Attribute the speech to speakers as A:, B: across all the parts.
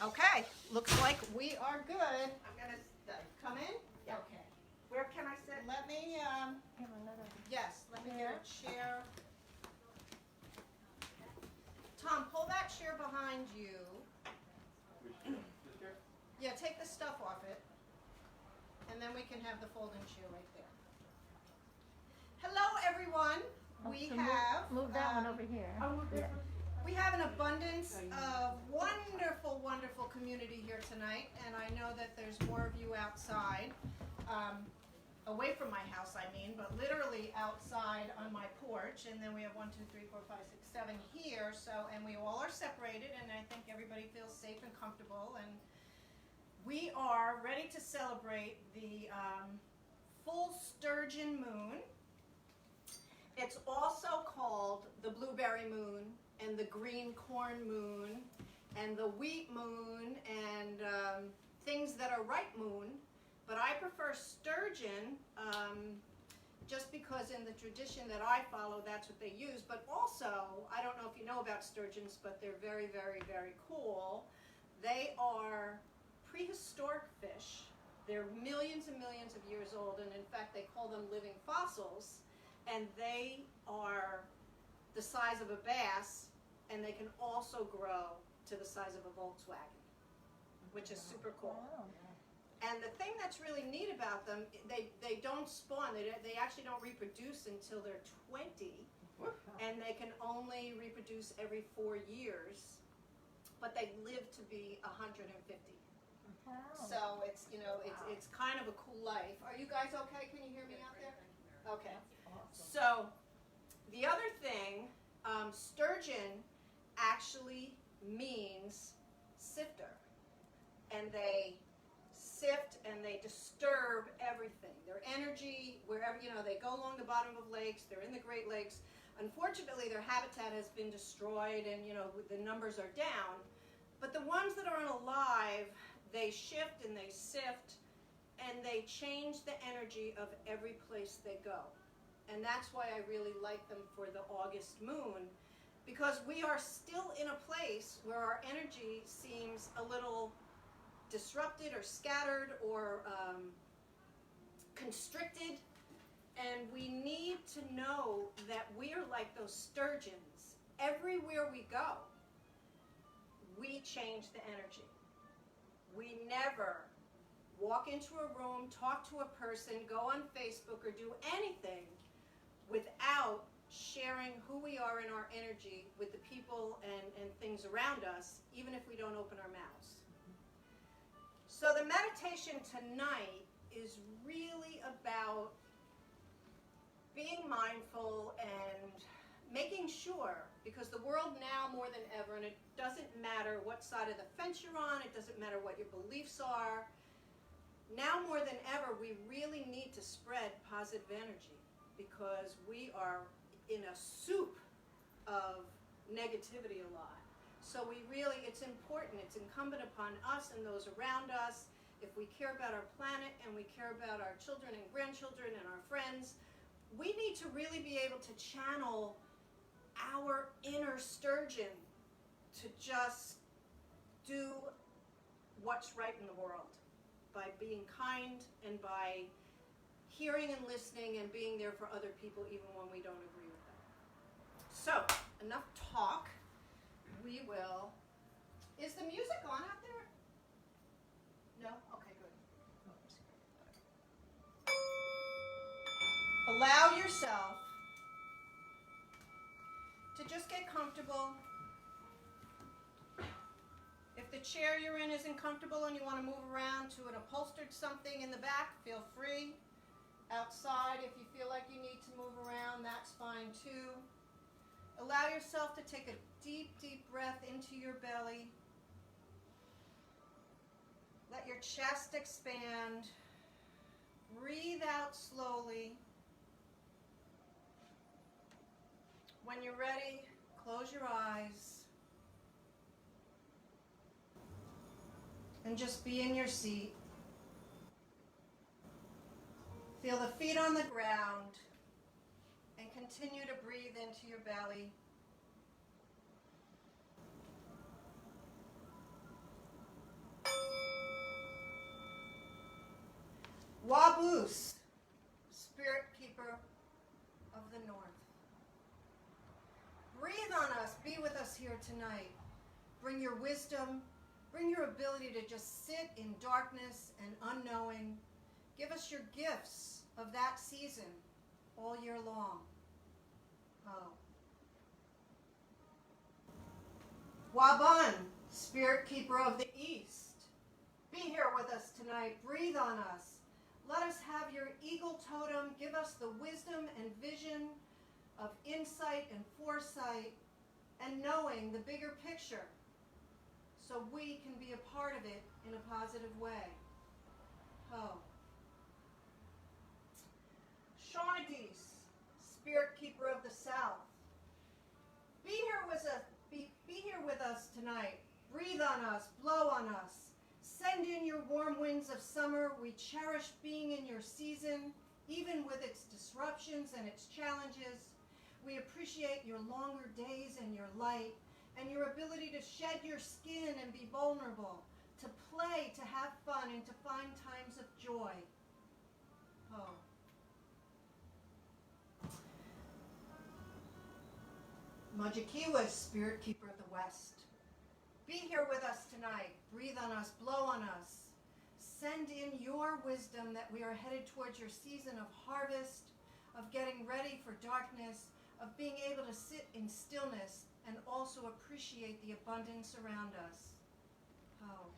A: Okay, looks like we are good. I'm gonna come in. Yeah. Okay.
B: Where can I sit?
A: Let me. Yes. Let me get a chair. Tom, pull that chair behind you.
C: This chair?
A: Yeah, take the stuff off it, and then we can have the folding chair right there. Hello, everyone. We have
D: move that one over here.
A: We have an abundance of wonderful, wonderful community here tonight, and I know that there's more of you outside, away from my house, I mean, but literally outside on my porch. And then we have 1, 2, 3, 4, 5, 6, 7 here. So, and we all are separated, and I think everybody feels safe and comfortable. And we are ready to celebrate the full Sturgeon moon. It's also called the blueberry moon, and the green corn moon, and the wheat moon, and things that are ripe moon. But I prefer Sturgeon, just because in the tradition that I follow, that's what they use. But also, I don't know if you know about sturgeons, but they're very, very, very cool. They are prehistoric fish. They're millions and millions of years old, and in fact, they call them living fossils. And they are the size of a bass, and they can also grow to the size of a Volkswagen, which is super cool. And the thing that's really neat about them, they don't spawn. They actually don't reproduce until they're 20, and they can only reproduce every 4 years, but they live to be 150. So it's, you know, it's kind of a cool life. Are you guys okay? Can you hear me out there? Okay. So the other thing, sturgeon actually means sifter, and they sift and they disturb everything. Their energy, wherever, you know, they go along the bottom of lakes, they're in the Great Lakes. Unfortunately, their habitat has been destroyed, and, you know, the numbers are down. But the ones that are alive, they shift and they sift, and they change the energy of every place they go. And that's why I really like them for the August moon, because we are still in a place where our energy seems a little disrupted or scattered or constricted, and we need to know that we are like those sturgeons. Everywhere we go, we change the energy. We never walk into a room, talk to a person, go on Facebook, or do anything without sharing who we are in our energy with the people and things around us, even if we don't open our mouths. So the meditation tonight is really about being mindful and making sure, because the world now more than ever, and it doesn't matter what side of the fence you're on, it doesn't matter what your beliefs are, now more than ever we really need to spread positive energy, because we are in a soup of negativity a lot. So we really, it's important, it's incumbent upon us and those around us, if we care about our planet and we care about our children and grandchildren and our friends, we need to really be able to channel our inner sturgeon to just do what's right in the world by being kind and by hearing and listening and being there for other people even when we don't agree with them. So, enough talk. We will. Is the music on out there? No? Okay, good. Allow yourself to just get comfortable. If the chair you're in isn't comfortable and you want to move around to an upholstered something in the back, feel free. Outside, if you feel like you need to move around, that's fine too. Allow yourself to take a deep, deep breath into your belly. Let your chest expand. Breathe out slowly. When you're ready, close your eyes. And just be in your seat. Feel the feet on the ground. And continue to breathe into your belly. Waboose, spirit keeper of the north. Breathe on us, be with us here tonight. Bring your wisdom, bring your ability to just sit in darkness and unknowing. Give us your gifts of that season all year long. Oh. Waban, spirit keeper of the east. Be here with us tonight. Breathe on us. Let us have your eagle totem. Give us the wisdom and vision of insight and foresight and knowing the bigger picture so we can be a part of it in a positive way. Oh. Shawnadis, spirit keeper of the south. Be here with us tonight. Breathe on us, blow on us. Send in your warm winds of summer. We cherish being in your season, even with its disruptions and its challenges. We appreciate your longer days and your light, and your ability to shed your skin and be vulnerable, to play, to have fun, and to find times of joy. Oh. Majikiwa, spirit keeper of the west. Be here with us tonight. Breathe on us, blow on us. Send in your wisdom that we are headed towards your season of harvest, of getting ready for darkness, of being able to sit in stillness and also appreciate the abundance around us. Oh.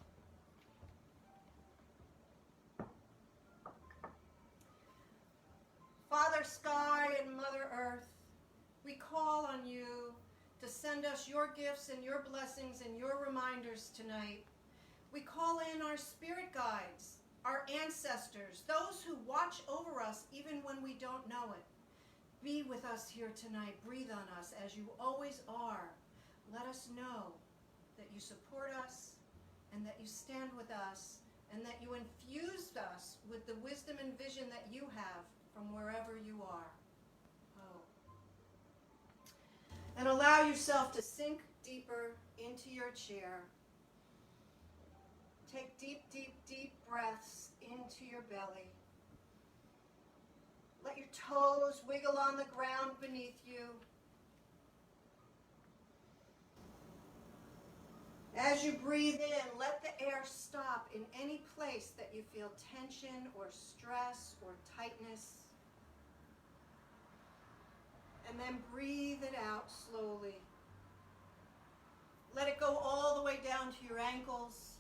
A: Father Sky and Mother Earth, we call on you to send us your gifts and your blessings and your reminders tonight. We call in our spirit guides, our ancestors, those who watch over us even when we don't know it. Be with us here tonight. Breathe on us as you always are. Let us know that you support us and that you stand with us and that you infused us with the wisdom and vision that you have from wherever you are. Oh. And allow yourself to sink deeper into your chair. Take deep, deep, deep breaths into your belly. Let your toes wiggle on the ground beneath you. As you breathe in, let the air stop in any place that you feel tension or stress or tightness. And then breathe it out slowly. Let it go all the way down to your ankles.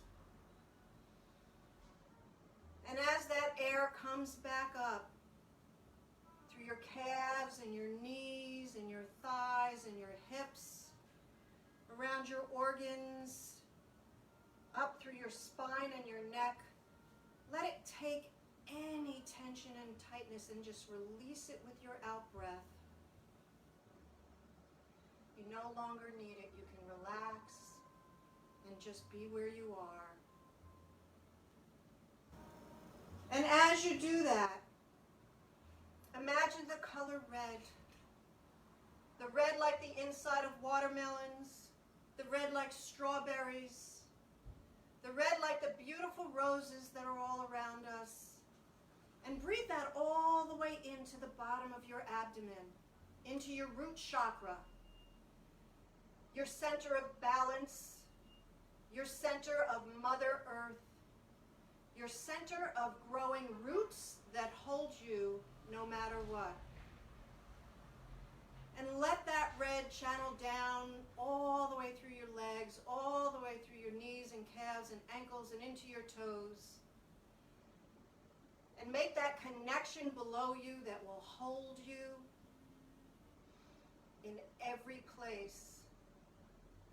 A: And as that air comes back up through your calves and your knees and your thighs and your hips, around your organs, up through your spine and your neck, let it take any tension and tightness and just release it with your out-breath. You no longer need it. You can relax and just be where you are. And as you do that, imagine the color red. The red like the inside of watermelons, the red like strawberries, the red like the beautiful roses that are all around us. And breathe that all the way into the bottom of your abdomen, into your root chakra, your center of balance, your center of Mother Earth, your center of growing roots that hold you no matter what. And let that red channel down all the way through your legs, all the way through your knees and calves and ankles and into your toes. And make that connection below you that will hold you in every place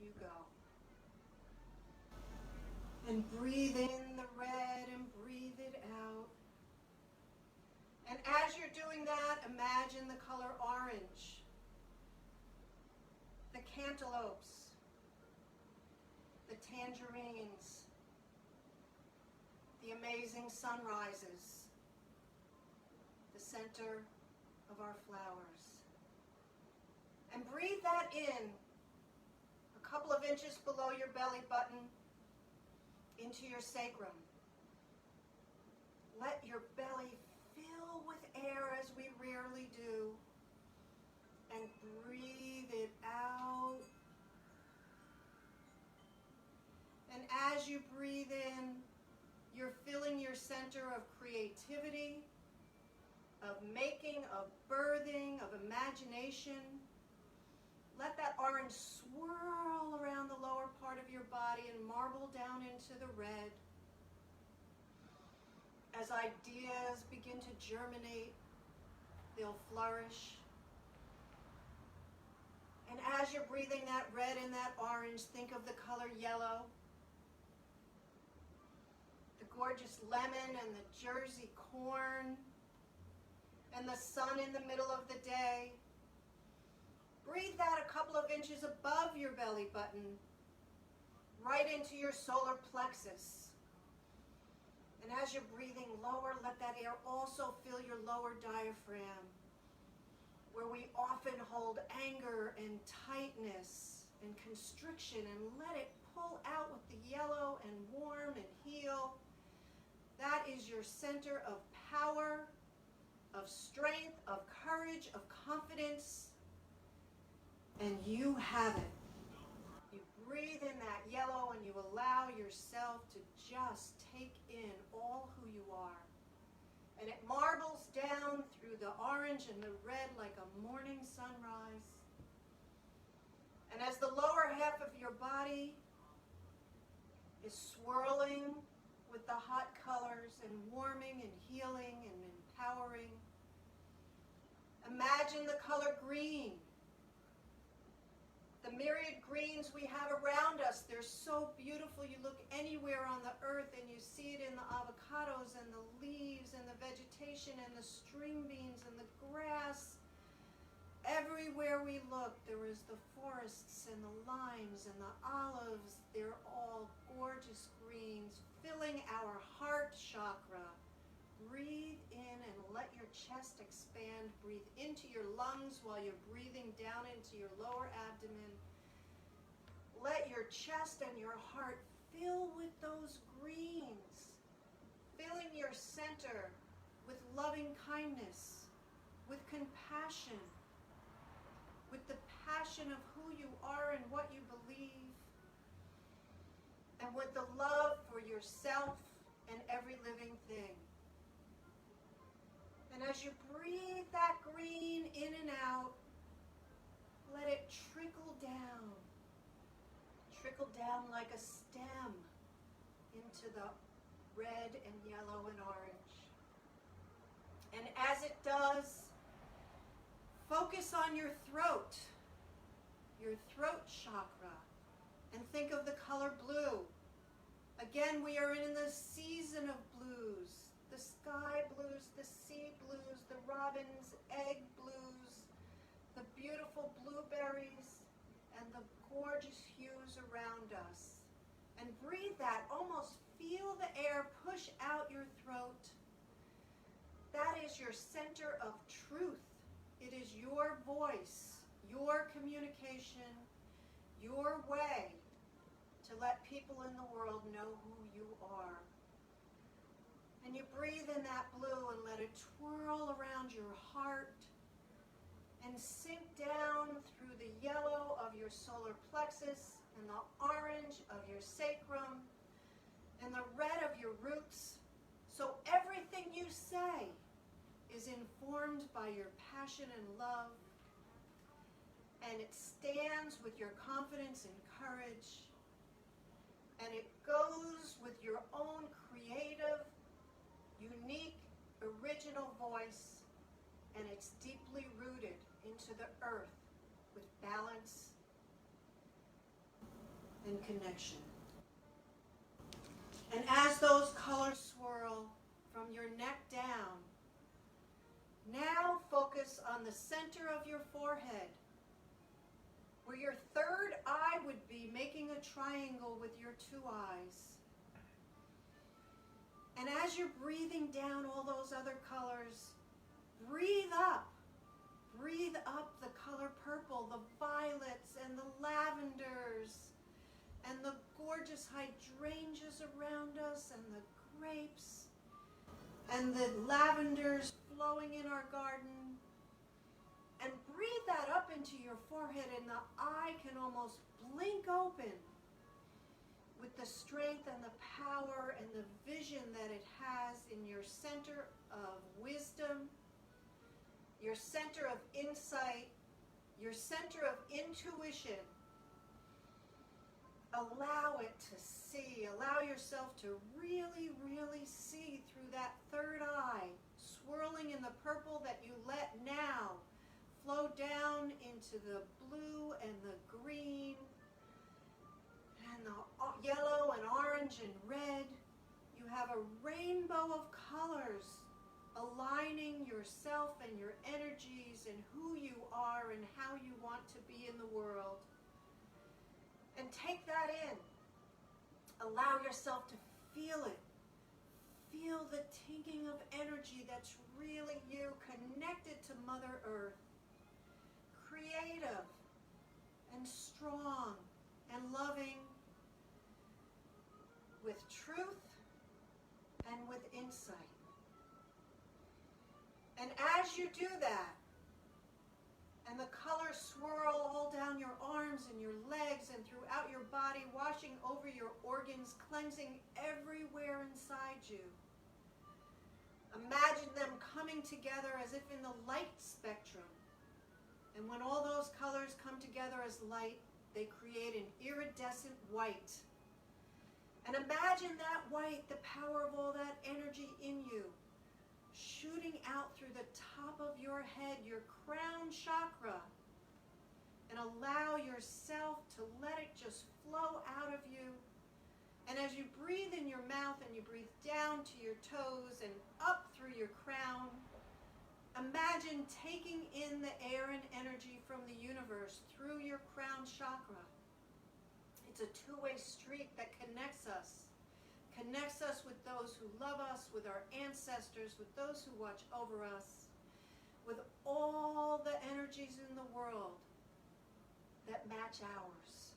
A: you go. And breathe in the red and breathe it out. And as you're doing that, imagine the color orange, the cantaloupes, the tangerines, the amazing sunrises, the center of our flowers. And breathe that in a couple of inches below your belly button into your sacrum. Let your belly fill with air as we rarely do, and breathe it out. And as you breathe in, you're filling your center of creativity, of making, of birthing, of imagination. Let that orange swirl around the lower part of your body and marble down into the red. As ideas begin to germinate, they'll flourish. And as you're breathing that red and that orange, think of the color yellow, the gorgeous lemon and the Jersey corn, and the sun in the middle of the day. Breathe that a couple of inches above your belly button, right into your solar plexus. And as you're breathing lower, let that air also fill your lower diaphragm, where we often hold anger and tightness and constriction, and let it pull out with the yellow and warm and heal. That is your center of power, of strength, of courage, of confidence, and you have it. You breathe in that yellow and you allow yourself to just take in all who you are. And it marbles down through the orange and the red like a morning sunrise. And as the lower half of your body is swirling with the hot colors and warming and healing and empowering, imagine the color green. The myriad greens we have around us, they're so beautiful. You look anywhere on the earth and you see it in the avocados and the leaves and the vegetation and the string beans and the grass. Everywhere we look, there is the forests and the limes and the olives. They're all gorgeous greens, filling our heart chakra. Breathe in and let your chest expand. Breathe into your lungs while you're breathing down into your lower abdomen. Let your chest and your heart fill with those greens, filling your center with loving kindness, with compassion, with the passion of who you are and what you believe, and with the love for yourself and every living thing. And as you breathe that green in and out, let it trickle down like a stem into the red and yellow and orange. And as it does, focus on your throat chakra, and think of the color blue. Again, we are in the season of blues. The sky blues, the sea blues, the robin's egg blues, the beautiful blueberries, and the gorgeous hues around us. And breathe that. Almost feel the air push out your throat. That is your center of truth. It is your voice, your communication, your way to let people in the world know who you are. And you breathe in that blue and let it twirl around your heart and sink down through the yellow of your solar plexus and the orange of your sacrum and the red of your roots. So everything you say is informed by your passion and love, and it stands with your confidence and courage, and it goes with your own creative, unique, original voice, and it's deeply rooted into the earth with balance and connection. And as those colors swirl from your neck down, now focus on the center of your forehead, where your third eye would be, making a triangle with your two eyes. And as you're breathing down all those other colors, breathe up the color purple, the violets and the lavenders, and the gorgeous hydrangeas around us, and the grapes, and the lavenders flowing in our garden, and breathe that up into your forehead, and the eye can almost blink open with the strength and the power and the vision that it has in your center of wisdom, your center of insight, your center of intuition. Allow it to see. Allow yourself to really, really see through that third eye, swirling in the purple that you let now flow down into the blue and the green and the yellow and orange and red. You have a rainbow of colors aligning yourself and your energies and who you are and how you want to be in the world. And take that in. Allow yourself to feel it. Feel the tingling of energy that's really you, connected to Mother Earth. Creative and strong and loving, with truth and with insight. And as you do that, and the colors swirl all down your arms and your legs and throughout your body, washing over your organs, cleansing everywhere inside you. Imagine them coming together as if in the light spectrum. And when all those colors come together as light, they create an iridescent white. And imagine that white, the power of all that energy in you, shooting out through the top of your head, your crown chakra, and allow yourself to let it just flow out of you. And as you breathe in your mouth and you breathe down to your toes and up through your crown, imagine taking in the air and energy from the universe through your crown chakra. It's a two-way street that connects us with those who love us, with our ancestors, with those who watch over us, with all the energies in the world that match ours.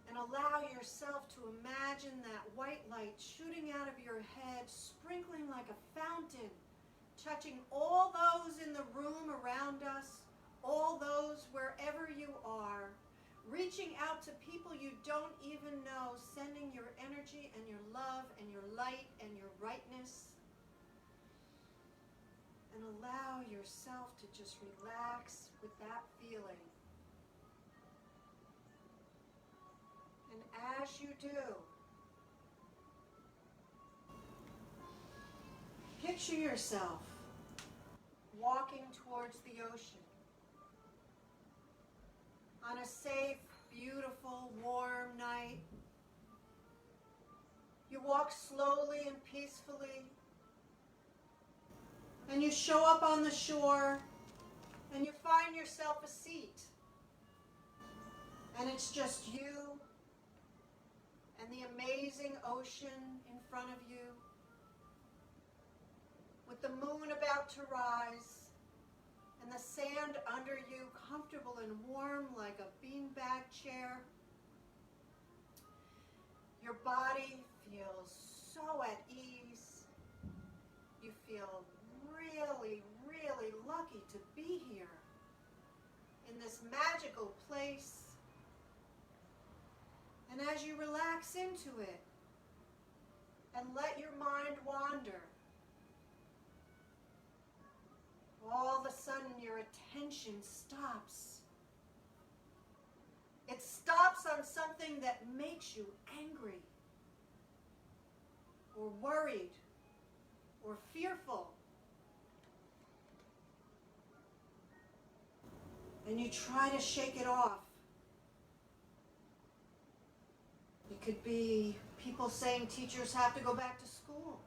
A: And allow yourself to imagine that white light shooting out of your head, sprinkling like a fountain, touching all those in the room around us, all those wherever you are, reaching out to people you don't even know, sending your energy and your love and your light and your rightness. And allow yourself to just relax with that feeling. And as you do, picture yourself walking towards the ocean. On a safe, beautiful, warm night, you walk slowly and peacefully, and you show up on the shore, and you find yourself a seat. And it's just you and the amazing ocean in front of you, with the moon about to rise, and the sand under you, comfortable and warm like a beanbag chair. Your body feels so at ease. You feel really, really lucky to be here in this magical place. And as you relax into it and let your mind wander, all of a sudden your attention stops. It stops on something that makes you angry, or worried, or fearful. And you try to shake it off. It could be people saying teachers have to go back to school.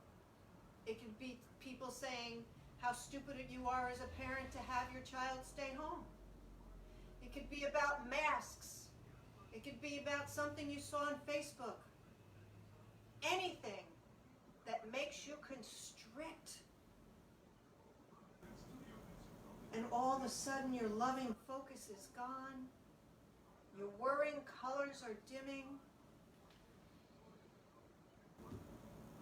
A: It could be people saying how stupid you are as a parent to have your child stay home. It could be about masks. It could be about something you saw on Facebook. Anything that makes you constrict. And all of a sudden your loving focus is gone. Your worrying colors are dimming.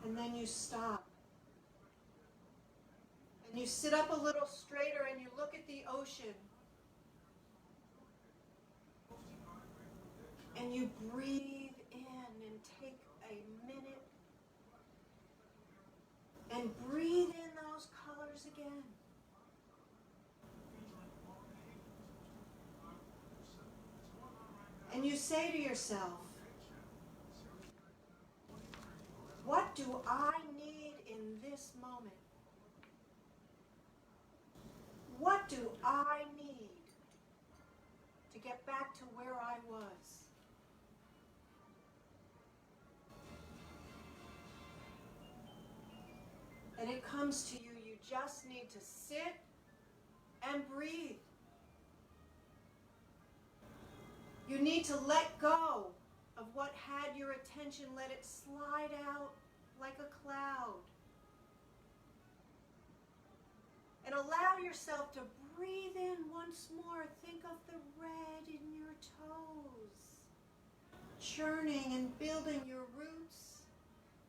A: And then you stop. And you sit up a little straighter and you look at the ocean. And you breathe in and take a minute and breathe in those colors again. And you say to yourself, what do I need in this moment? What do I need to get back to where I was? And it comes to you, you just need to sit and breathe. You need to let go of what had your attention, let it slide out like a cloud. And allow yourself to breathe in once more. Think of the red in your toes, churning and building your roots.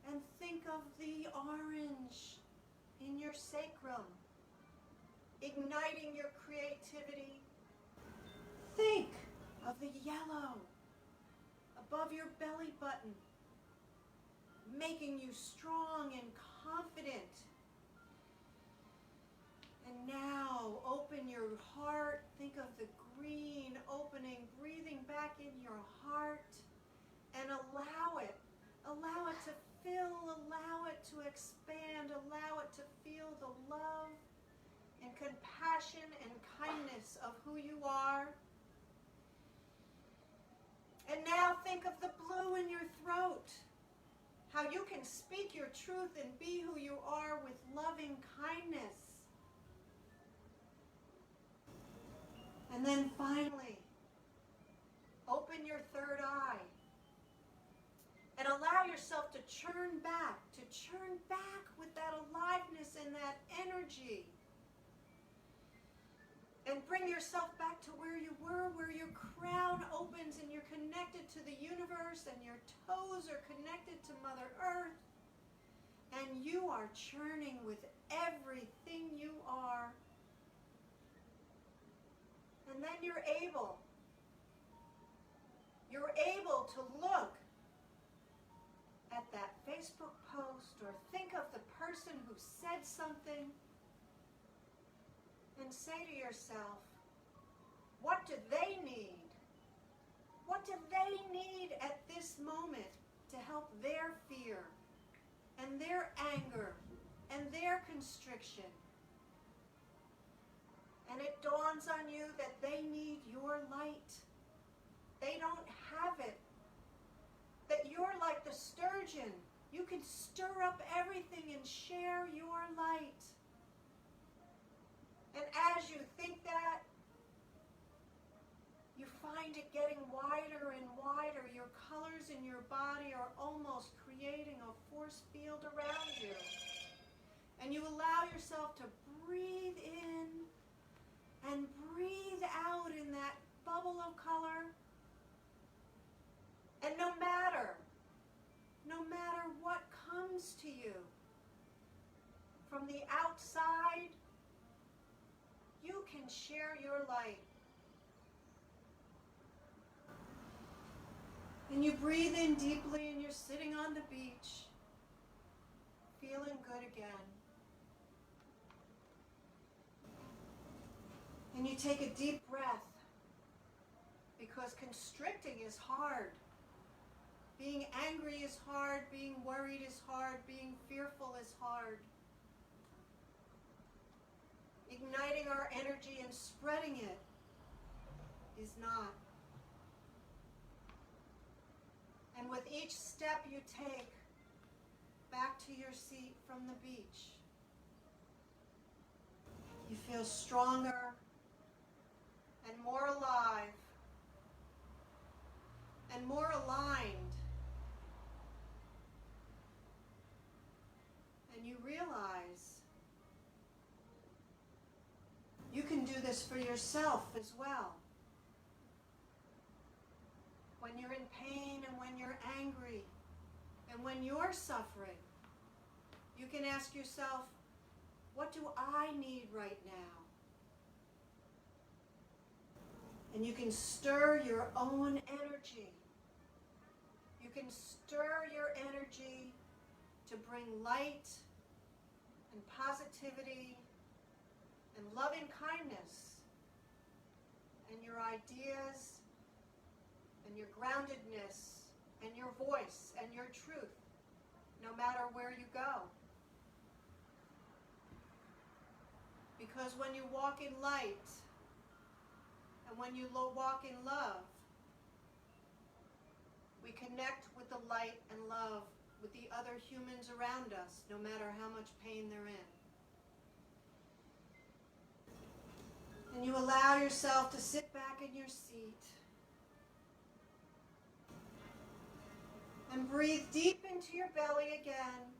A: And think of the orange in your sacrum, igniting your creativity. Think of the yellow above your belly button, making you strong and confident. And now open your heart. Think of the green opening, breathing back in your heart, and allow it to fill, allow it to expand, allow it to feel the love and compassion and kindness of who you are. And now think of the blue in your throat, how you can speak your truth and be who you are with loving kindness. And then finally, open your third eye and allow yourself to churn back with that aliveness and that energy. And bring yourself back to where you were, where your crown opens and you're connected to the universe and your toes are connected to Mother Earth. And you are churning with everything you are. And then you're able to look at that Facebook post or think of the person who said something and say to yourself, what do they need? What do they need at this moment to help their fear and their anger and their constriction? And it dawns on you that they need your light. They don't have it. That you're like the sturgeon. You can stir up everything and share your light. And as you think that, you find it getting wider and wider. Your colors in your body are almost creating a force field around you. And you allow yourself to breathe in and breathe out in that bubble of color. And no matter what comes to you from the outside, you can share your light. And you breathe in deeply and you're sitting on the beach, feeling good again. And you take a deep breath, because constricting is hard. Being angry is hard, being worried is hard, being fearful is hard. Igniting our energy and spreading it is not. And with each step you take back to your seat from the beach, you feel stronger and more alive and more aligned. And you realize you can do this for yourself as well. When you're in pain and when you're angry and when you're suffering, you can ask yourself, What do I need right now? And you can stir your own energy. You can stir your energy to bring light and positivity and loving kindness and your ideas and your groundedness and your voice and your truth, no matter where you go. Because when you walk in light and when you walk in love, we connect with the light and love with the other humans around us, no matter how much pain they're in. And you allow yourself to sit back in your seat and breathe deep into your belly again,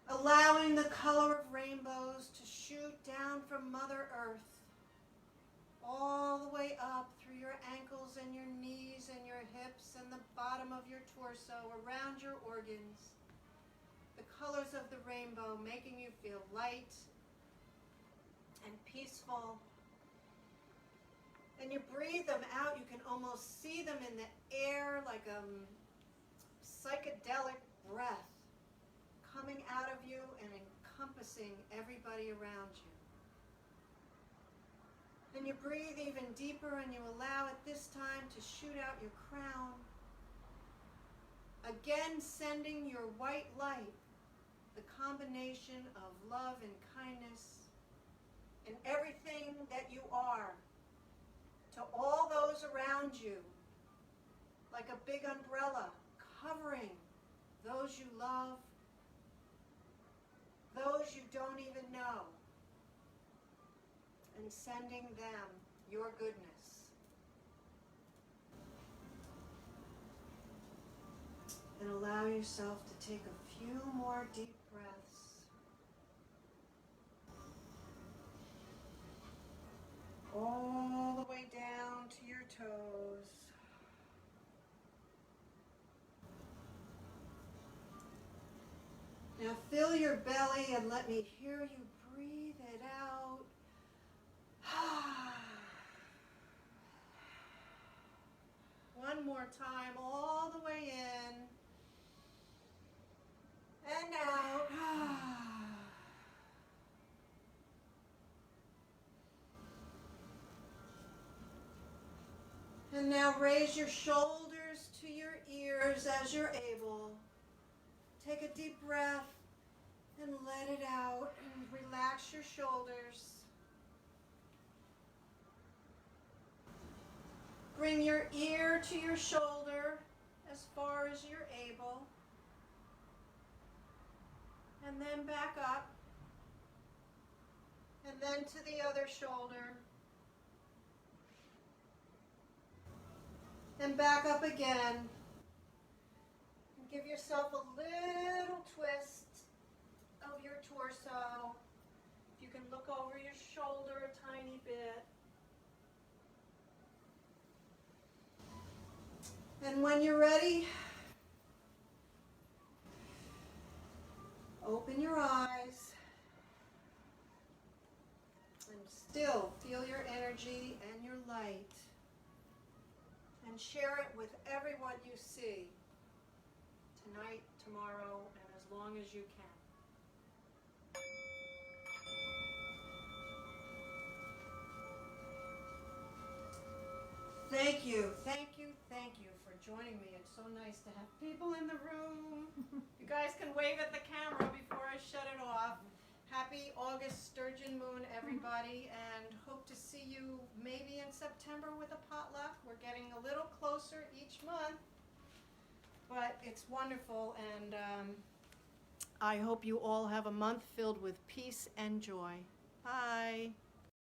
A: allowing the color of rainbows to shoot down from Mother Earth all the way up through your ankles and your knees and your hips and the bottom of your torso, around your organs. The colors of the rainbow making you feel light and peaceful. And you breathe them out. You can almost see them in the air like a psychedelic breath coming out of you and encompassing everybody around you. Then you breathe even deeper and you allow it this time to shoot out your crown. Again, sending your white light, the combination of love and kindness and everything that you are, to all those around you, like a big umbrella covering those you love, those you don't even know, and sending them your goodness. And allow yourself to take a few more deep breaths. All the way down to your toes. Now fill your belly and let me hear you breathe it out. One more time, all the way in and out. And now raise your shoulders to your ears as you're able. Take a deep breath and let it out and relax your shoulders. Bring your ear to your shoulder as far as you're able. And then back up. And then to the other shoulder. And back up again. And give yourself a little twist of your torso. If you can look over your shoulder a tiny bit. And when you're ready, open your eyes and still feel your energy and your light. And share it with everyone you see tonight, tomorrow, and as long as you can. Thank you, thank you, thank you for joining me. It's so nice to have people in the room. You guys can wave at the camera before I shut it off. Happy August Sturgeon Moon, everybody, and hope to see you maybe in September with a potluck. We're getting a little closer each month, but it's wonderful, and I hope you all have a month filled with peace and joy. Bye.